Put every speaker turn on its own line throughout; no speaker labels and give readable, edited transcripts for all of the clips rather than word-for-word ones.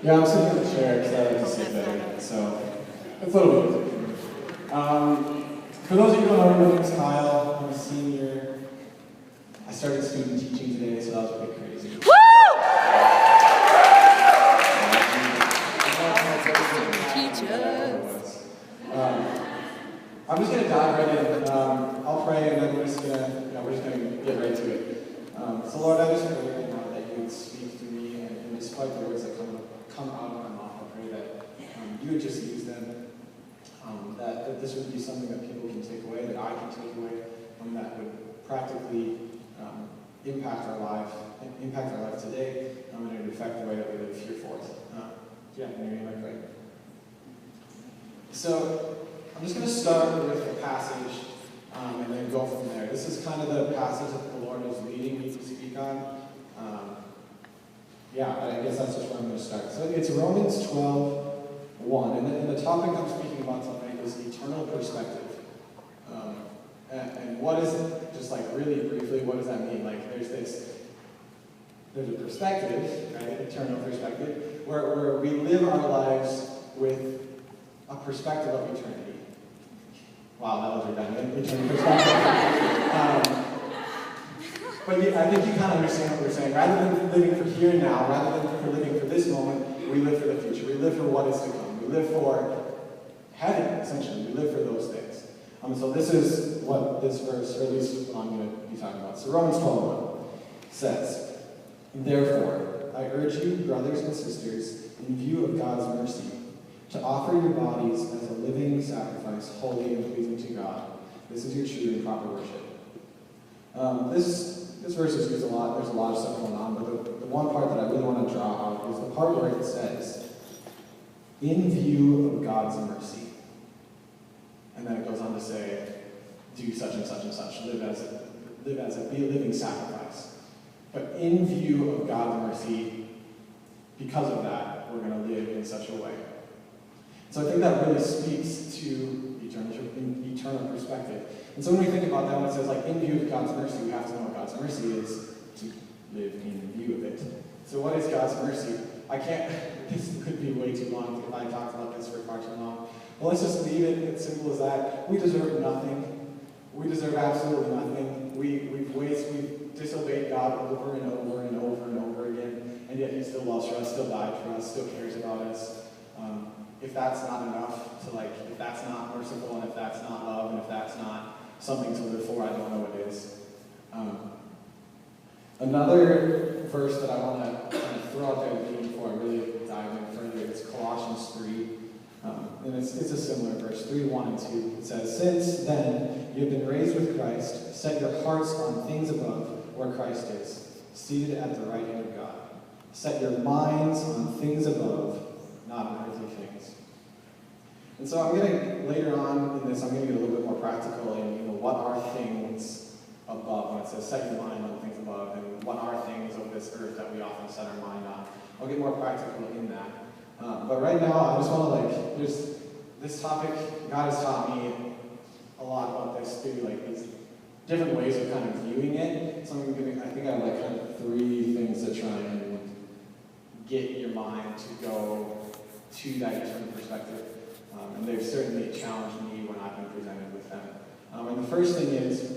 Yeah, I'm sitting in the chair because I like to sit better, so it's a little bit easier. For those of you who don't know, my name's Kyle. I'm a senior. I started student teaching today, so that was a bit crazy. Woo! I'm just going to dive right in. I'll pray, and then we're just going to get right to it. So Lord, I just pray right now that you would speak to me, and despite the words that come out of my mouth, I pray that you would just use them, that this would be something that people can take away, that I can take away, and that would practically impact our life today, and it would affect the way that we live here forth. Yeah, can you hear me right? So I'm just going to start with the passage and then go from there. This is kind of the passage that the Lord is leading me to speak on. I guess that's just where I'm going to start. So it's Romans 12:1, and the topic I'm speaking about tonight is eternal perspective. And what is it? Just like really briefly, what does that mean? Like there's a perspective, right? Eternal perspective, where we live our lives with a perspective of eternity. Wow, that was redundant. Eternal perspective. But I think you kind of understand what we're saying. Rather than living for here and now, rather than for living for this moment, we live for the future. We live for what is to come. We live for heaven, essentially. We live for those things. So this is what this verse, or at least what I'm going to be talking about. So Romans 12:1 says, "Therefore, I urge you, brothers and sisters, in view of God's mercy, to offer your bodies as a living sacrifice, holy and pleasing to God. This is your true and proper worship." This verse is used a lot. There's a lot of stuff going on, but the one part that I really want to draw out is the part where it says, "In view of God's mercy." And then it goes on to say, "Do such and such and such. Be a living sacrifice." But in view of God's mercy, because of that, we're going to live in such a way. So I think that really speaks to eternal perspective. And so when we think about that, when it says like in view of God's mercy, we have to know what God's mercy is to live in view of it. So what is God's mercy? This could be way too long if I talked about this for far too long. Well, let's just leave it as simple as that. We deserve nothing. We deserve absolutely nothing. We've disobeyed God over and over and over and over again, and yet He still loves for us, still died for us, still cares about us. If that's not enough if that's not merciful, and if that's not love, and if that's not something to live for, I don't know what is. Another verse that I want to kind of throw out there before I really dive in further is Colossians 3. And it's a similar verse, 3:1 and 2. It says, "Since then you have been raised with Christ, set your hearts on things above, where Christ is, seated at the right hand of God. Set your minds on things above, not on earthly things." And so later on in this, I'm going to get a little bit more practical in what are things above, when it says set your mind on things above, and what are things of this earth that we often set our mind on. I'll get more practical in that. But right now, I just want to there's this topic, God has taught me a lot about this through these different ways of kind of viewing it. So I think I have kind of three things to try and get your mind to go to that eternal perspective. And they've certainly challenged me when I've been presented with them. And the first thing is,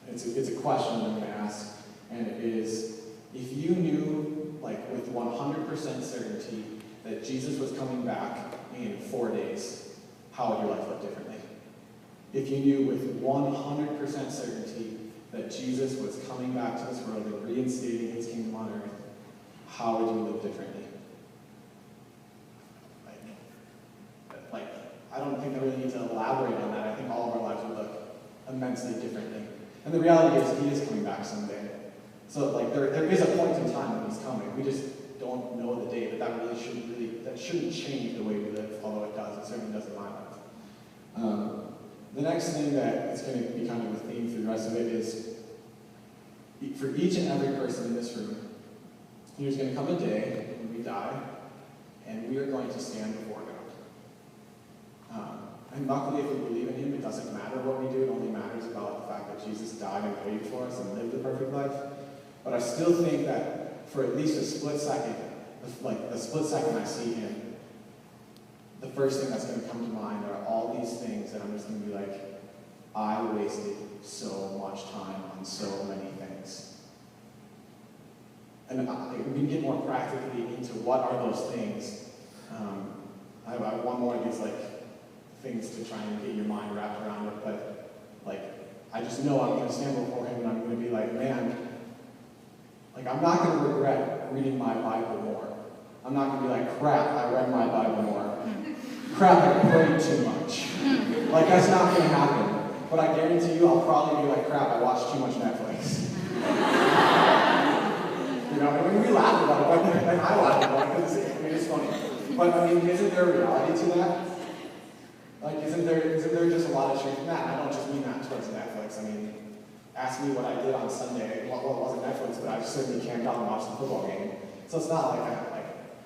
it's a question I'm going to ask, and it is, if you knew, with 100% certainty, that Jesus was coming back in 4 days, how would your life look differently? If you knew with 100% certainty that Jesus was coming back to this world and reinstating His kingdom on earth, how would you live differently? I don't think I really need to elaborate on that. I think all of our lives would look immensely differently. And the reality is, He is coming back someday. So there is a point in time when He's coming. We just don't know the day, but that shouldn't change the way we live, although it does. It certainly does in my life. The next thing that is going to be kind of a theme through the rest of it is, for each and every person in this room, there's going to come a day when we die, and we are going to stand before God. And luckily, if we believe in Him, it doesn't matter what we do. It only matters about the fact that Jesus died and paid for us and lived a perfect life. But I still think that for at least a split second, the split second I see him, the first thing that's going to come to mind are all these things that I'm just going to be like, I wasted so much time on so many things. And we can get more practically into what are those things. I have one more of these things to try and get your mind wrapped around it, but I just know I'm going to stand before him and I'm going to be like, man, I'm not going to regret reading my Bible more. I'm not going to be like, crap, I read my Bible more. Crap, I prayed too much. That's not going to happen. But I guarantee you, I'll probably be like, crap, I watched too much Netflix. And we laugh about it, and I laugh about it, because it's funny. But, isn't there a reality to that? Isn't there just a lot of truth in that? And I don't just mean that towards Netflix. Ask me what I did on Sunday. Well, it wasn't Netflix, but I certainly camped out and watched the football game. So it's not like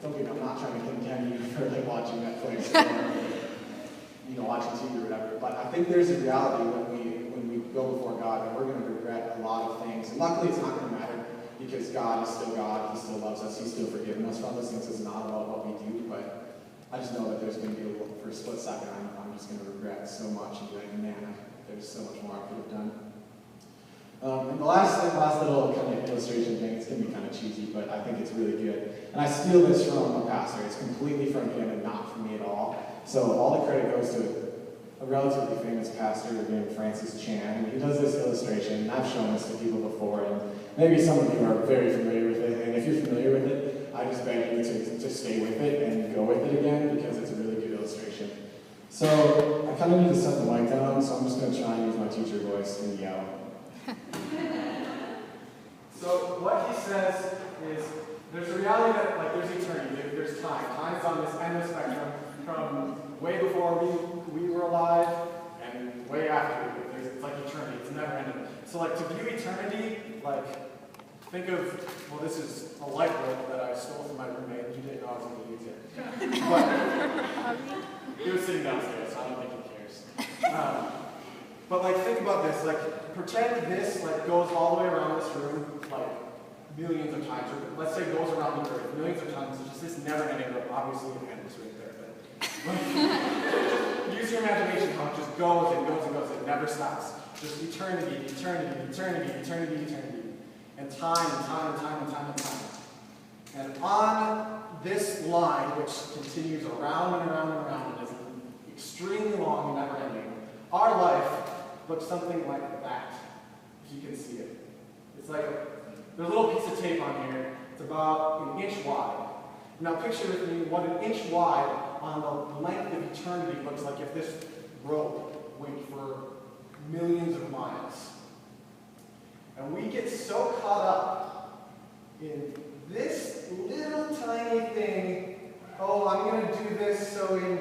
I'm not trying to condemn you for watching Netflix or watching TV or whatever. But I think there's a reality when we go before God that we're going to regret a lot of things. And luckily, it's not going to matter because God is still God. He still loves us. He's still forgiven us from those things. It's not about what we do, but I just know that there's going to be for a split second, I'm just going to regret so much and be like, man, there's so much more I could have done. And the last little kind of illustration thing, it's going to be kind of cheesy, but I think it's really good. And I steal this from a pastor. It's completely from him and not from me at all. So all the credit goes to a relatively famous pastor named Francis Chan. And he does this illustration, and I've shown this to people before, and maybe some of you are very familiar with it. And if you're familiar with it, I just beg you to stay with it and go with it again, because it's a really good illustration. So I kind of need to set the mic down, so I'm just going to try and use my teacher voice and yell. So what he says is, there's a reality that there's eternity, there's time. Time's on this endless spectrum from way before we were alive and way after. It's like eternity, it's never ending. So to view eternity, think of, well, this is a light bulb that I stole from my roommate. You didn't know I was going to use it. But he was sitting downstairs, so I don't think he cares. But think about this, pretend this goes all the way around this room, millions of times, or let's say it goes around the earth millions of times. It's just this never-ending room. Obviously it ends right there, but use your imagination how it just goes and goes and goes. It never stops. Just eternity, eternity, eternity, eternity, eternity. And time and time and time and time and time. And on this line, which continues around and around and around, and is extremely long and never-ending, our life looks something like that, if you can see it. It's there's a little piece of tape on here. It's about 1 inch wide. Now picture with me what 1 inch wide on the length of eternity looks like if this rope went for millions of miles. And we get so caught up in this little tiny thing. Oh, I'm going to do this so in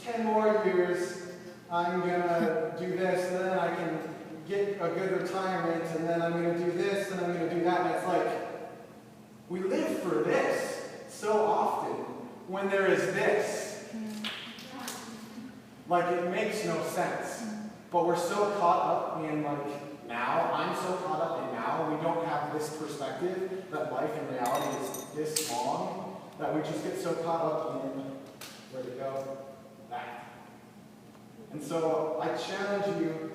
10 more years I'm going to do this, and then I can get a good retirement, and then I'm going to do this, and I'm going to do that. And it's we live for this so often when there is this. It makes no sense. But we're so caught up in now. I'm so caught up in now. We don't have this perspective that life in reality is this long, that we just get so caught up in, where to go, that. And so I challenge you,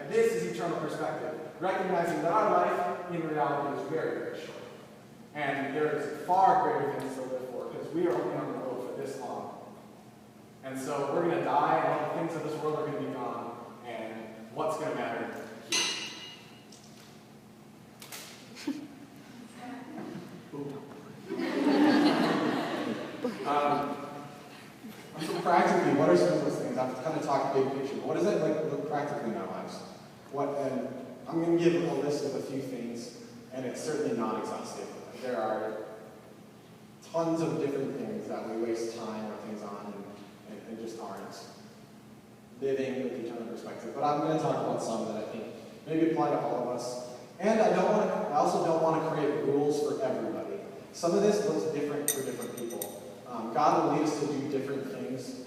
this is eternal perspective, recognizing that our life in reality is very, very short. And there is far greater things to live for, because we are only on the road for this long. And so we're going to die, and all the things of this world are going to be gone, and what's going to matter here? So practically, what are some of those things? I've kind of talked big picture, but what does it look practically in our lives? And I'm going to give a list of a few things, and it's certainly not exhaustive. There are tons of different things that we waste time or things on and just aren't living with eternal perspective. But I'm going to talk about some that I think maybe apply to all of us. And I also don't want to create rules for everybody. Some of this looks different for different people. God will lead us to do different things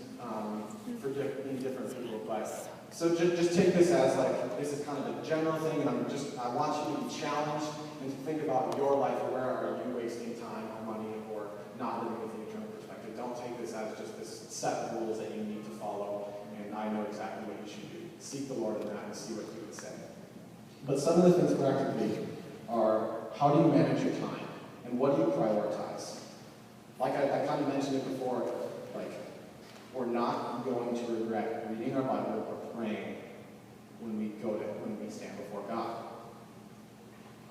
in different people. But so just take this as this is kind of a general thing, and I want you to be challenged and to think about your life. Where are you wasting time or money or not living with the eternal perspective. Don't take this as just this set of rules that you need to follow, and I know exactly what you should do. Seek the Lord in that and see what He would say. But some of the things practically are, how do you manage your time? And what do you prioritize? Like I kind of mentioned it before, like, we're not going to regret reading our Bible or praying when we stand before God.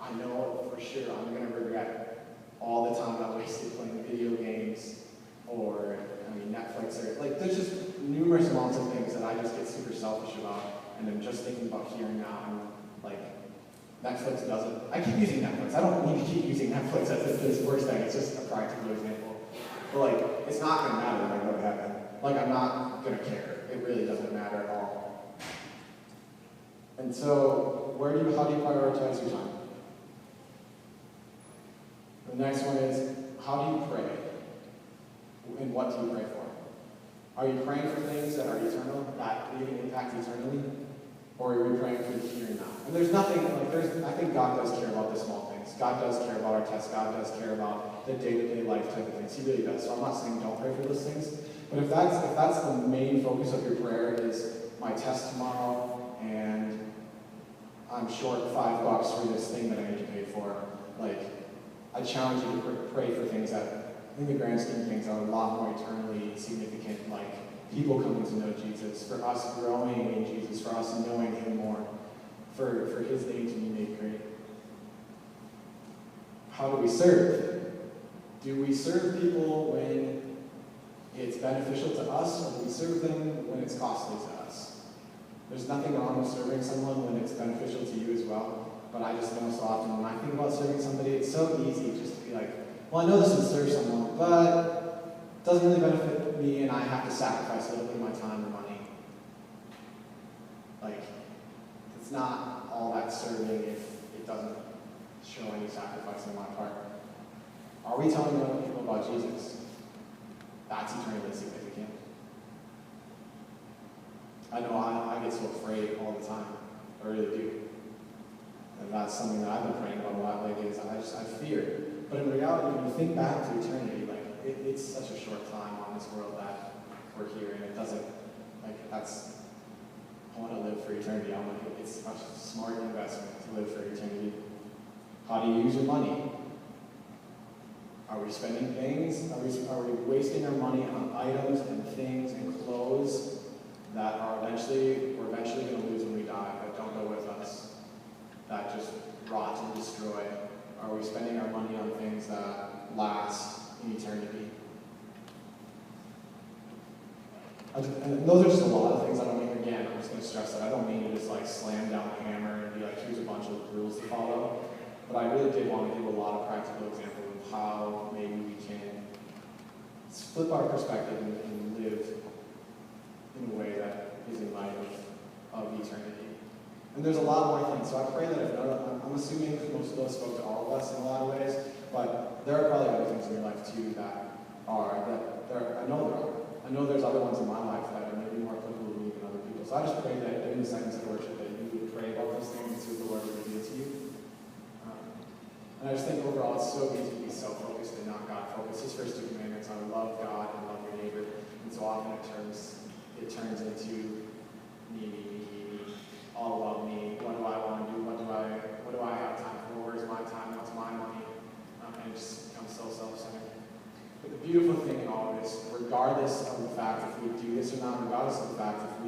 I know for sure I'm going to regret all the time I wasted playing video games or, Netflix, or, like, there's just numerous amounts of things that I just get super selfish about, and I'm just thinking about here and now, and, like, Netflix doesn't, I keep using Netflix. I don't need to keep using Netflix as if it's worst thing. It's just a practical example. But, like, it's not going to matter when I go to heaven. Like, I'm not going to care. It really doesn't matter at all. And so, how do you prioritize your time? The next one is, how do you pray? And what do you pray for? Are you praying for things that are eternal, that leaving impact eternally? Or are we praying for the here and now? And there's nothing, I think God does care about the small things. God does care about our tests. God does care about the day-to-day life type of things. He really does. So I'm not saying don't pray for those things. But if that's the main focus of your prayer is my test tomorrow, and I'm short $5 for this thing that I need to pay for, like, I challenge you to pray for things that, in the grand scheme of things, are a lot more eternally significant, like people coming to know Jesus, for us growing in Jesus, for us knowing Him more, for His name to be made great. How do we serve? Do we serve people when it's beneficial to us, or do we serve them when it's costly to us? There's nothing wrong with serving someone when it's beneficial to you as well, but I just know so often when I think about serving somebody, it's so easy just to be like, well, I know this would serve someone, but it doesn't really benefit me, and I have to sacrifice a little bit of my time or money. Like, it's not all that serving if it doesn't show any sacrifice on my part. Are we telling other people about Jesus? That's eternally significant. I know I get so afraid all the time. I really do. And that's something that I've been praying about a lot lately, is I fear. But in reality, when you think back to eternity, like, it's such a short time on this world that we're here, and it doesn't, like, I want to live for eternity. It's such a smart investment to live for eternity. How do you use your money? Are we spending things? Are we wasting our money on items and things and clothes that we're eventually going to lose when we die, that don't go with us, that just rot and destroy? Are we spending our money on things that last in eternity? And those are just a lot of things. I'm just going to stress that. I don't mean to just like slam down the hammer and be like, here's a bunch of rules to follow. But I really did want to give a lot of practical examples of how maybe we can flip our perspective and live in a way that is in light of eternity. And there's a lot more things. So I pray that I'm assuming most of those spoke to all of us in a lot of ways, but there are probably other things in your life too I know there are. I know there's other ones in my life that are maybe more applicable to me than other people. So I just pray that in the seconds of worship that you would pray about those things and see what the Lord would reveal to you. And I just think overall it's so easy to be self-focused and not God-focused. His first two commandments are love God and love your neighbor. And so often it turns into me, all about me. What do I want to do? What do I have time for? Where's my time? What's my money? And it just becomes so self-centered. But the beautiful thing in all of this, regardless of the fact if we do this or not, regardless of the fact if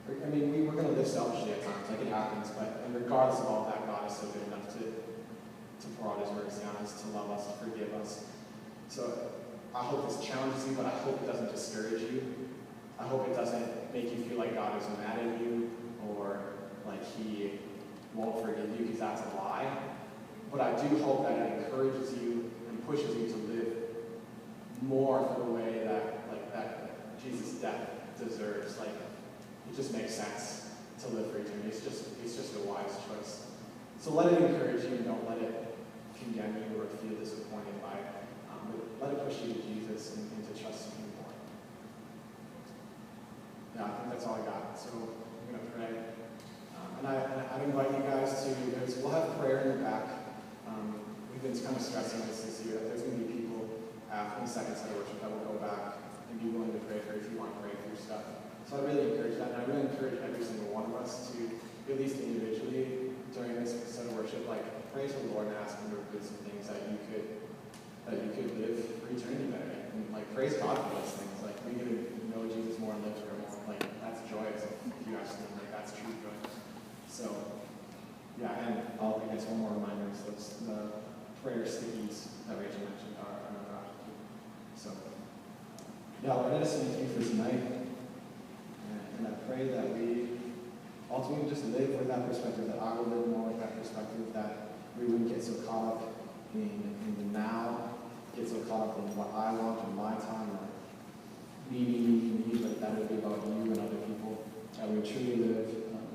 we're going to live selfishly at times, like it happens, and regardless of all that, God is so good enough to pour out His mercy on us, to love us, to forgive us. So I hope this challenges you, but I hope it doesn't discourage you. I hope it doesn't make you feel like God is mad at you or like He won't forgive you, because that's a lie. But I do hope that it encourages you and pushes you to live more for the way that Jesus' death deserves. Like, it just makes sense to live for eternity. It's just a wise choice. So let it encourage you, and don't let it condemn you or feel disappointed by it. But let it push you to Jesus and to trust Him more. Yeah, I think that's all I got. So I'm going to pray. And I invite you guys to, we'll have prayer in the back. been kind of stressing this year that there's going to be people after the second set of worship that will go back and be willing to pray for if you want to pray through stuff. So I really encourage that, and I really encourage every single one of us to, at least individually, during this set of worship, like pray to the Lord and ask Him to reveal some things that you could live for eternity better. And like praise God for those things. Like we get to know Jesus more and live for Him more. Like that's joyous if you ask Him. Like that's true joy. So yeah, and I guess one more reminder is the prayer stickies that Rachel mentioned are in our garage too. So yeah, Lord, I just thank you for tonight. And I pray that we ultimately just live with that perspective, that I will live more with that perspective, that we wouldn't get so caught up in the now, get so caught up in what I want in my time, or me, but that would be about you and other people. That we truly live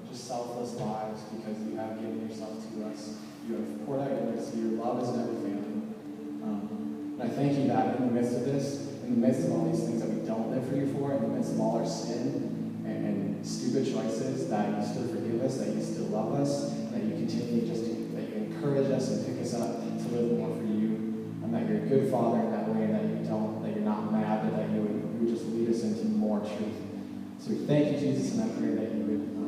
just selfless lives because you have given yourself to us. You have poured out your mercy. Your love is never failing. And I thank you that in the midst of this, in the midst of all these things that we don't live for you for, in the midst of all our sin and stupid choices, that you still forgive us, that you still love us, that you continue that you encourage us and pick us up to live more for you, and that you're a good Father in that way, and that you're not mad, but that you would just lead us into more truth. So we thank you, Jesus, and I pray that you would